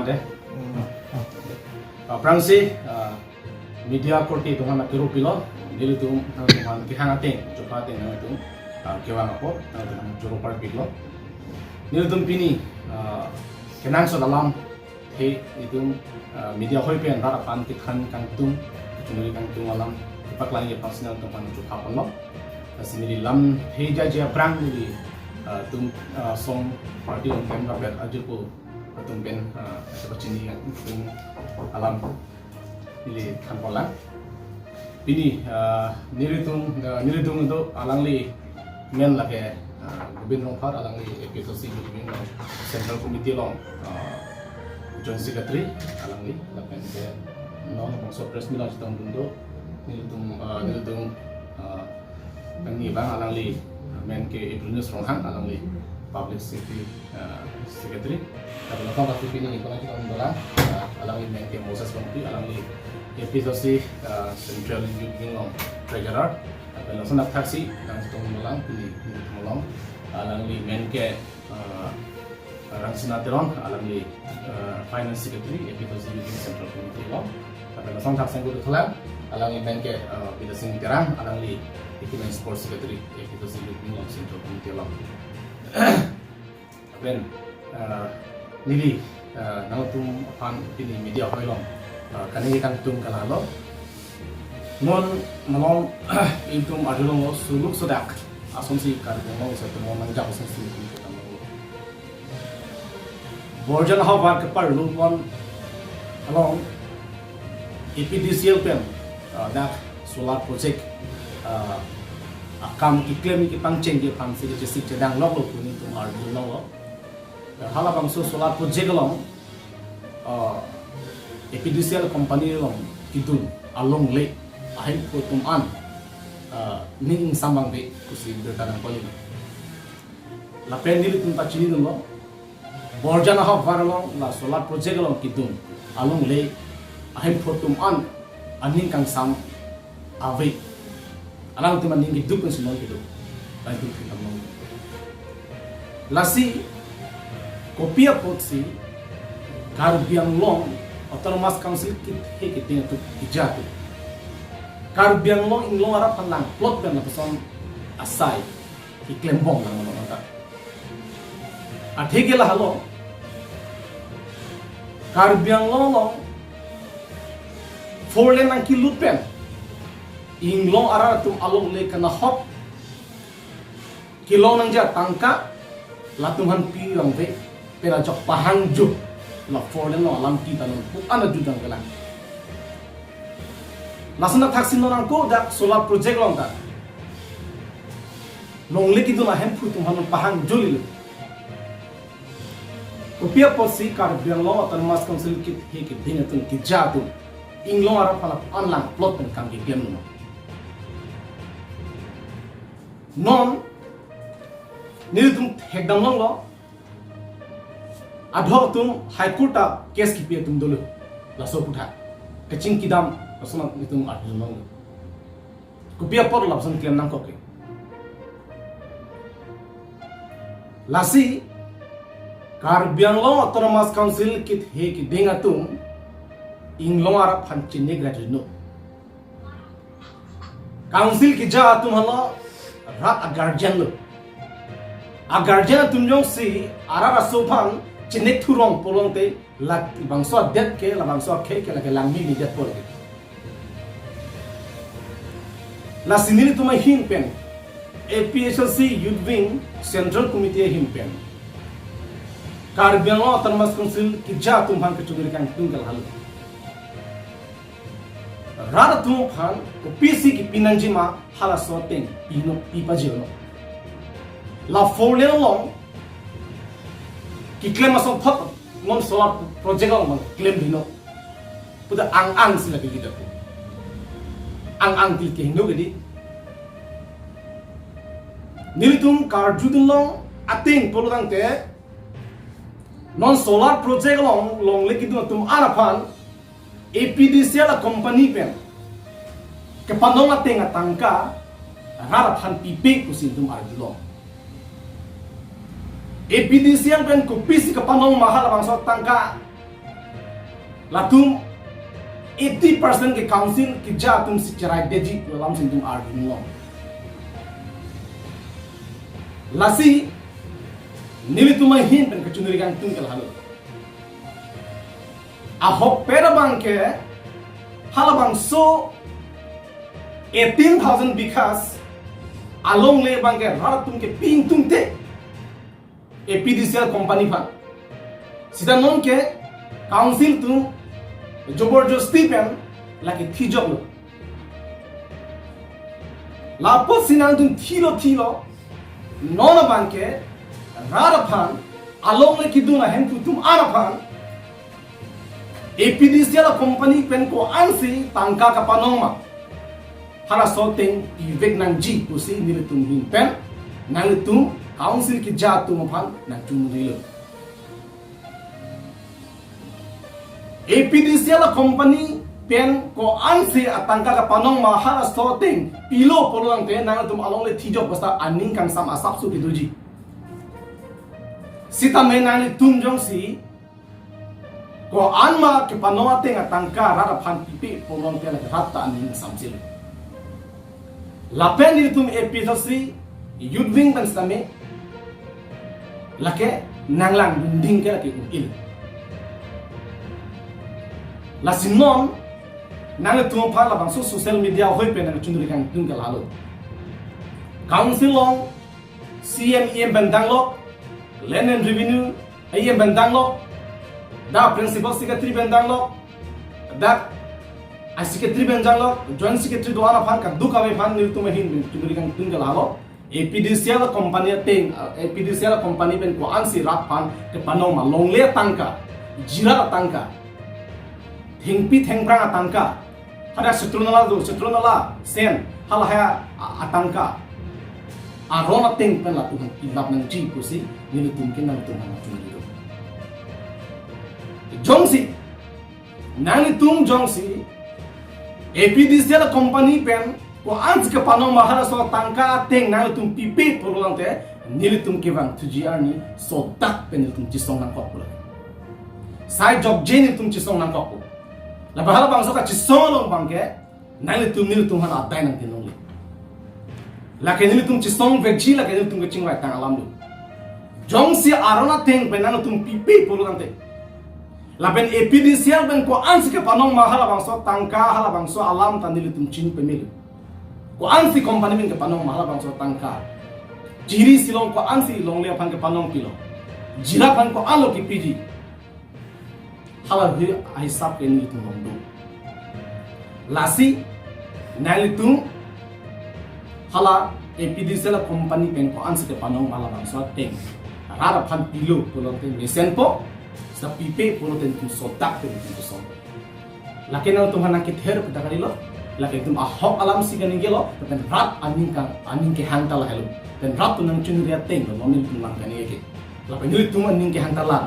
deh. Pherangke media korti tuhan nak kiru pilo, jadi tu tuhan kehangate, coba tengok itu kewan apa, tuhan juru par pilo. Jadi tu pini kenang so dalam he itu media hoi pian harapan kithan kang tung, cumuli kang tung alam, ipak lagi personal tuhan coba palo. Sini lam he jaja perang di tum song parti on tem rapat aja po tum pen seperti ini tum alam ini kan pola ini niritung itu alang li men lagi gubernur par alang li APHLC gubernur central committee long joint secretary alang li lapen ke non bangsa press milan setahun dulu niritung kami bang alang li men ke News Ronghang alang li public safety secretary tapi lokal tapi ini kalau kita mendolang alang li men ke Moses Pempi alang li APHLC central union treasurer tapi langsung nak taksi dan itu mendolang ini mendolang alang li men ke Rangsinateron alang li finance secretary APHLC union central committee long tapi langsung taksi yang kelam alang li men ke bidasing terang alang li Equipment Sports Secretary APHLC Union Central Committee long. Ben nili nangatung pan ini media hoi long kanini kang tung kalalo non malong intum adulong suluk sodak asumsi karbo satu mo nangjak asumsi itu kamu borjan hawa kepar lupon along EPDCL pen dak solar project akam iklim ki pangceng ki pangsi ki sik sedang lok lok ni tu ar du lo hala bangso solar project long APHLC company long kidun along le ahem ko tum an ning sambang be kusi bertanang poli la pendil tum ta chini lo borjana ha varlong la solar project long kidun along le ahem ko tum an aning kang sam ave alang tu mending hidup pun semua hidup, baik itu kita mau. Lasi kopi apa sih? Karbiang long, autonomous council kita tu hijau. Karbiang long inglong arah pandang plot dan person Asai, iklim bong nama orang tak. Adhe gila halo. Karbiang long, four lane ang kilut pen. Inglong arah tum along le kena hop kilong nang ja tangka latungan pirang ve pera jok pahang ju la foreign no alam kita no ana judang kala lasana thaksin no nang ko dak solar project long ta long le kitu na hem pu tum han pahang julil kopia posi kar biang lo autonomous council kit he kit ding atun ki jatu inglong arah pala online plot pen kam ki game no non niritum hekdam long lo adho tum high court case ki pe tum dolo la so kutha kaching kidam asuna nitum adho long ko pia por la son claim nang ko ke lasi karbiang lo autonomous council kit he ki denga tum inglong ara phanchin ne gradu no council ki ja tum halo rat agarjan tum jong si ara rasopang chinek thurong polong te lak bangso det ke la bangso ke la ke langmi ni det pol la sinili tumai hin pen APHLC youth wing central committee hin pen karbiang autonomous council ki ja tum han ke chugri kan tunggal hal rat tum phan ko PC ki pinanjima hala sorting pino pipajino la folen long ki claim asong phot non solar project long claim dino puda ang sila ki kita ang til ke hindu gedi nilitum kar judun long ating poludang te non solar project long le kidu tum araphan APHLC la company pen ke panong ating atangka haraphan pipi kusintum arjulo APHLC pen kupisi ke panong mahal bangsa tangka latum 80% ke council ki ja tum si cerai deji lam sin tum arguing lo lasi nili tumai hin pen kecunduri kang tum kel halo ahok Pherangke halabang so 18,000 bikas along le bangke ratum ke ping tum te APHLC company fan sida non ke council tum जबरदस्ती पेन लाके थीजब लो लापो सिनान तुम थीलो नॉन बांके रारफान अलोंग ले किदुन अहेम तुम आरफान APHLC ला कंपनी पेन को आंसी तांका का पानोमा हरा सोतें इवेक नंग जी पुसी निले तुम हिन पेन नंग तुम काउंसिल की जा तुम फान नंग तुम रिलो APHLC la company pen ko anse atangka ka panong mahara sorting pilo poluang te nang tum along le thijo basta aning kang sam asap su kiduji sita menang le tum jong si ko anma ke panong te atangka rara phan pipi poluang te la rata aning samsil la pen ni tum APHLC yudwing ban same lake nanglang dinding ke lake il la sinon nang tu pa la bang social media hoi pe nang chunduri kang tung kal halo council long CMEM bandang lo land and revenue AM bandang lo da principal secretary bandang lo da secretary bandang lo joint secretary doana phan ka du ka we phan nil tu mahin chunduri kang tung kal halo APHLC la company teng APHLC la company pen ko ansi rat phan ke panong ma long le tangka jira tangka hingpi thengprang atangka hada setrunala sen halaya atangka arona teng pen la tu ilap nang ji pusi nilu tumkin nang tum hang chungido jongsi nang tum jongsi APHLC la company pen ko ans ke panong mahara so tangka teng nang tum pipi polulang te nilu tum kewang tujiar ni so dak pen nilu tum chisong nang kok pula sai job je nilu tum chisong nang kok la bahala bangso ka chisong long bangke nang nilu tum han atai nang tinong le la ke nilu tum chisong vegji la ke nilu tum ke chingwai tang alam lu jong si arona teng pe nang tum pipi polulang te la ben APHLC ben ko ans ke panong mahala bangso tangka hala bangso alam tan nilu tum chin pe milu ko ansi company ben ke panong mahala bangso tangka jiri silong ko ansi long le pan ke panong kilo jira pan ko alo ki piji hala hi hisab ke ni tum do lasi nali tum hala APHLC la company pen ko ansi ke panong mahala bangso teng rara pan pilo pulong teng mesen po sa pipe puno ten tum sotak ten tum so laki na tum hanak kither kita kali lo laki tum ahok alam si ganing gelo ten rat aning ke hantal helo ten rat tu nang chun ria teng lo nil tum mang kani ke laki nil tum aning ke hantal la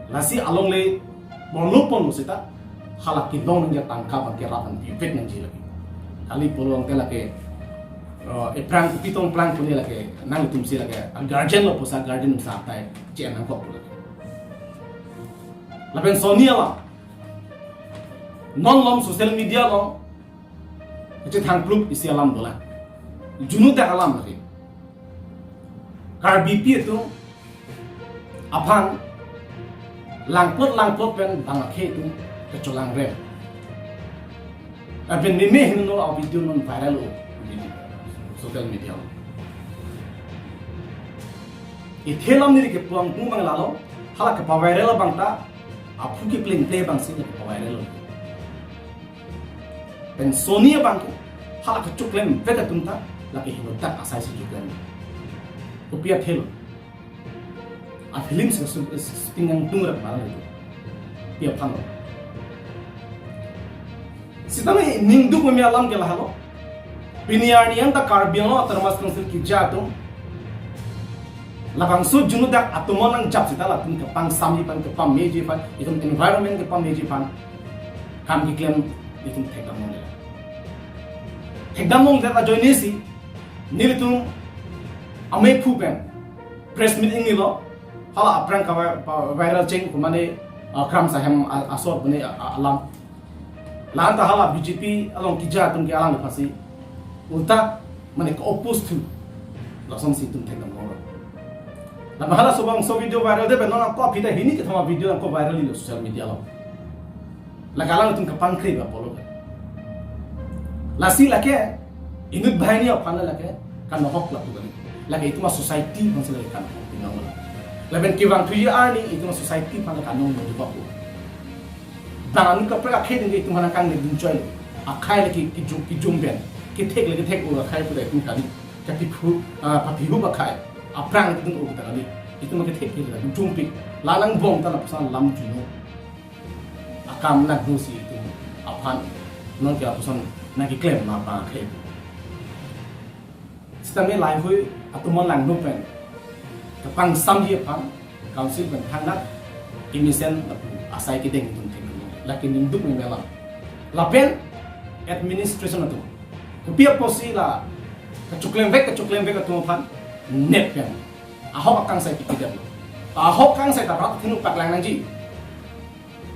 lasi along le bonlo pon sita halak ki dong nang tangka ban ke rat an pivet nang ji lagi kali pulong te laki Pherangke pitong plan punya lagi nang tum si lagi guardian lo posa guardian sa tai chen nang kok lagi lapen sonia la non lom social media lo che thang club isi alam dola junu da alam lagi kar BP itu apang langpot pen bang khe tu kecolang rem apen meme hin no au video non viral lo social media ithelam ni ke puang pung bang lalo hala ke viral bang ta apu ke play bang si ke viral pen sonia bang hala ke chuklem veta tunta la ke hibota asai si juga ko pia thelo a film se pingang tungra malang itu pia phang sitame ningdu ko mi alam ke lahalo piniarnian ta karbiano termas konsil kijatum labang su junudak atumon ang jap sita latum ke pang sami pan ke pang meji pan itum environment ke pang meji pan kam diklem itum thekdamong deta joinesi nilitum amai phupen press meeting nilo hala aprang ka viral cheng kumane kram sahem asor bune alam lan ta hala BJP along kija tum ke alam phasi ulta mane ko opposed to lasom si tum thek ngor la mahala sobang so video viral de benona ko phita hini ke thama video ko viral li social media lo la galang tum ka pankri ba polo la si la ke inut bhaini apana la ke kan hok la tu la ke itu ma society kon sila kan tinang la la ben ki wang thuyi ani itu ma society pana kan no mo ko dan ka pra khe ding itu mana kan ne dun choi akhai la ki jum ben ki thek la ki thek u akhai pu dai kun kan ka pi phu pa pi hu ba khai aprang itu u ta ni itu ma ki thek ki la jum pi la lang bom ta la pasan lam ju no akam na du si itu aphan non ki apusan na ki claim na pa khe sistem lai hui atumon lang no pen ka pang sam hi phan council ban thang na imisen asai ki ding tum thek lakin induk ni mela lapen administration atu kupia posi la kacuklem vek atu phan net pen ahok kang sai pikidam ahok kang sai tarat thinu paklang nang ji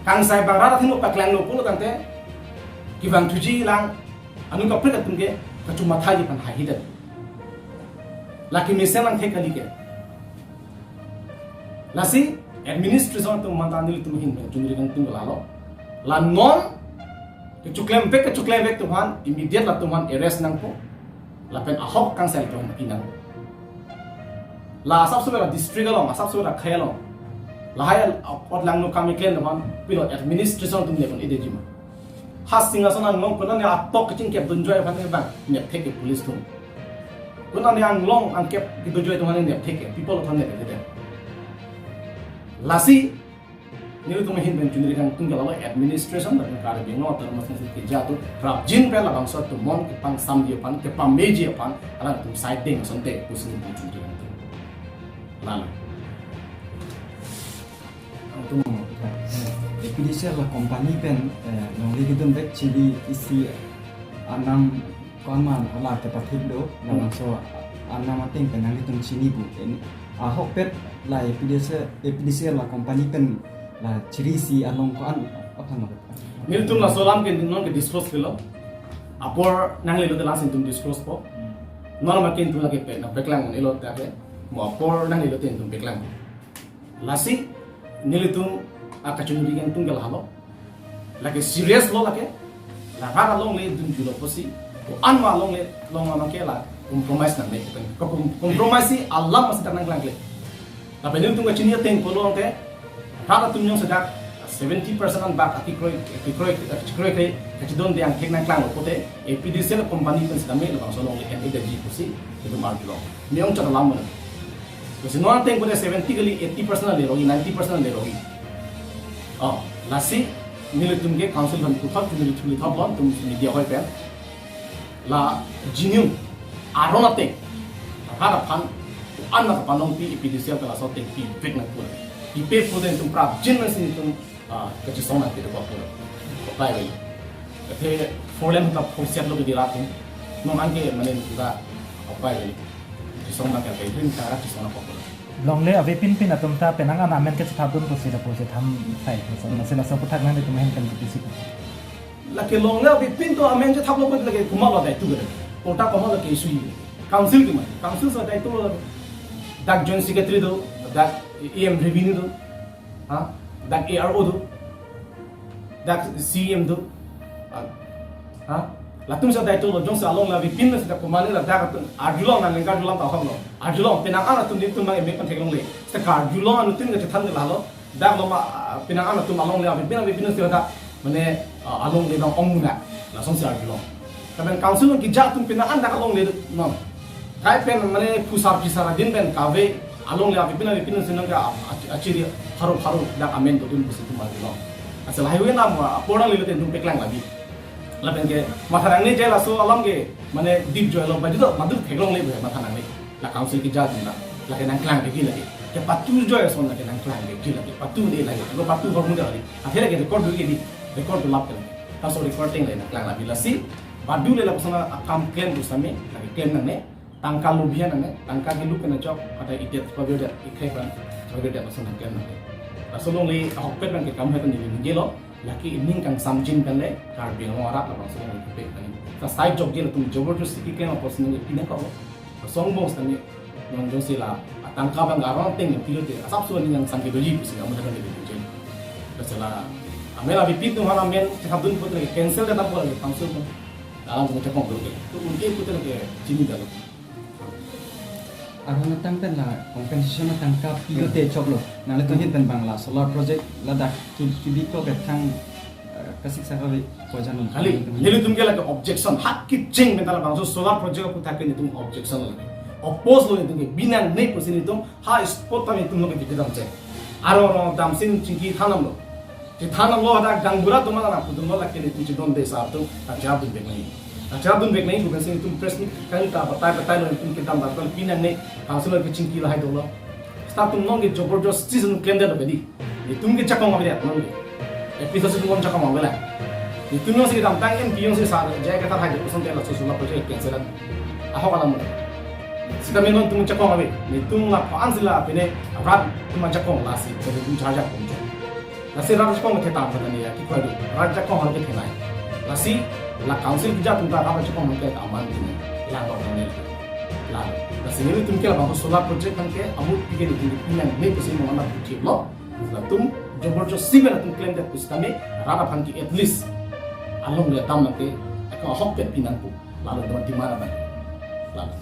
kang sai bangara thinu paklang no pulo tante kibang tuji lang anu ka pret tum ke kacuma thaji pan hahidat lakin misen lang thekali ke lasi administration tu mantanil tum hin junri kang tum lalo la non kecuklem vek tuhan immediate la tuhan arrest nang po la pen ahok kang sai tuhan kinang la asap subera district along asap subera khayalong la hayal ot lang no kami klen tuhan pilot administration tum ne kon idejima has singa sona ngong kon ne atok kicing ke dunjoy phan bang ne theke police tum kon ne ang long ang ke dunjoy tuhan ne theke people thon ne de lasi ni tu mahin ben junri kang tung gala administration da ka de no tar mas ke jatu rap jin pe la bang so tu mon ke pang sam dia pan ke pam meji pan ala tu side ding sonte pusing tu junri kang tu lala tu APHLC la company pen nong li gidun bek chili isi anam konman ala ke pathik do la so anam ating pen nang tum chini bu en ahok pet la APHLC la company pen la ciri si along ko an apa nama ni tum la solam ke non ke disclose kilo apor nang le lo de lasin tum disclose po non ma ken tum la ke pe na beklang ni lo ta ke mo apor nang le lo ten tum beklang lasi ni le tum akachun digen tum gal halo la ke serious lo la ke la ga long le dum julo posi ko an ma long ma ke la compromise na me ko compromise si allah mas ta nang lang le la pe ni tum ka chinia ten ko lo ke Rata tum yung sedak 70% an bak akikroi ke kachidon de ang teknak lang pote APHLC la company kan sedame la bangso long le energy kusi itu marjulo meong chara lam na kasi no anteng ko 70 gali 80% le rogi 90% le rogi lasi nile tum ke council ban kuthap tum le thuli thap lon tum media hoi pe la jinium aronate hara phan an na panong pi APHLC ka la so tek pi pek na ko ipe poden tum prap jinna sin tum kachi sona ke ko ko pai bai te folen ta forset lo di ratin no ange manen juga pai bai chi sona ka ke hin ta chi sona ko ko long le ave pin pin atum ta penang ana men ke thadum to sila po se tham sai so na sila so puthak nang tum hen kan ki si la ke long le ave pin to amen je thap lo ko la ke kuma lo dai tu gare ko ta ko lo ke sui council ki ma council so dai to dak joint secretary do dak EM revenue do dak ARO do dak CM do la tum sa dai to lo jong sa long la vi pin sa ko mane la dak arjulong na lenga julang ta kham lo arjulong pinang ana tum ni tum ma me kan thek long le sa ka arjulong anu tin ga than la lo dak lo ma pinang ana tum along le vi pin sa da mane along le dong ong na la song sa arjulong ta ben council ki ja tum pinang an dak along le no kai pen mane pusar pisara din ben ka ve along le vi pin sinang ga achiri haru dak amen to dun busi tum ma lo asal highway na ma poda le ten tum peklang lagi laben ke matharang ni jela so alam ke mane deep joy lo badi do madu theglong le be matharang ni la council ki ja dina la ke nang klang ke gi lagi ke patu joy so la ke nang klang ke gi lagi patu ni lagi lo patu hormon lagi akhirnya ke record ke di record lap ke ta so recording le nang klang la bila si badu le la pasana akam claim du same la ke claim nang ne tangka lubian nang ne tangka gi lu ke na job ada idet pabio da ikai pan pabio da pasana claim nang Langsung li hokpet kan ke kamu hatan ni gelo laki ini kan samjin kan le kar bing ngora langsung li hokpet kan ta side job gelo tum jobardasti ki kan opos ni pina ka song bos tani non josi la tangka bang garang ting pilo te asap suan yang sampai doji pusi kamu hatan ni jen dasala amela bipit tu hana men habdun putra cancel ka tapol le pangsul dalam mo chakong do ke tu unke putra ke jini dalo Arang natang pen la compensation natang ka pilote chok lo na le to hin pen bangla solar project ladak ki ko bet thang kasik sakali pojan kali nilu tum gela ke objection hak ki ching mentala bangso solar project ko takke ni tum objection lo oppose lo ni tum binan nei pusin ni tum ha spot ta ni tum lo ke dam che aro dam sin chingki thanam lo je thanam lo ada gangbura tum na putum lo lakke ni tum chi don de sa tu ta jab dun be mai Acara dun baik naik bukan sih itu press ni kan kita batai loh itu kita batal pinang nih hasil lagi cingki lah itu loh. Start tum nong gitu jobberjos season kalender bedi. Itu mungkin cakap mau beli nong. Episode itu pun cakap mau beli. Itu nong sih kita tangin pion sih saat jaya kita hari itu sampai langsung sudah project cancel. Aku kalau mau. Sita menon tum cakap mau beli. Itu lah pan sih lah pene. Abad tum cakap lah sih. Jadi tum charge aku. Nasi raja cakap mau kita apa tadi ya? Kita ada raja cakap harus kita naik. Nasi la council bija tum ta apa cakap mau kita aman ini. Lang kau ni. Lang. Nasi ni tum kira bangsa solar project kan ke amut pikir itu pinang ni pusing mau nak buat lo. La tum jobberjos sih ber tum claim that pustame rada pan ki at least along le tam nanti akan hok pinang pu. Lalu teman di mana bang? Lalu.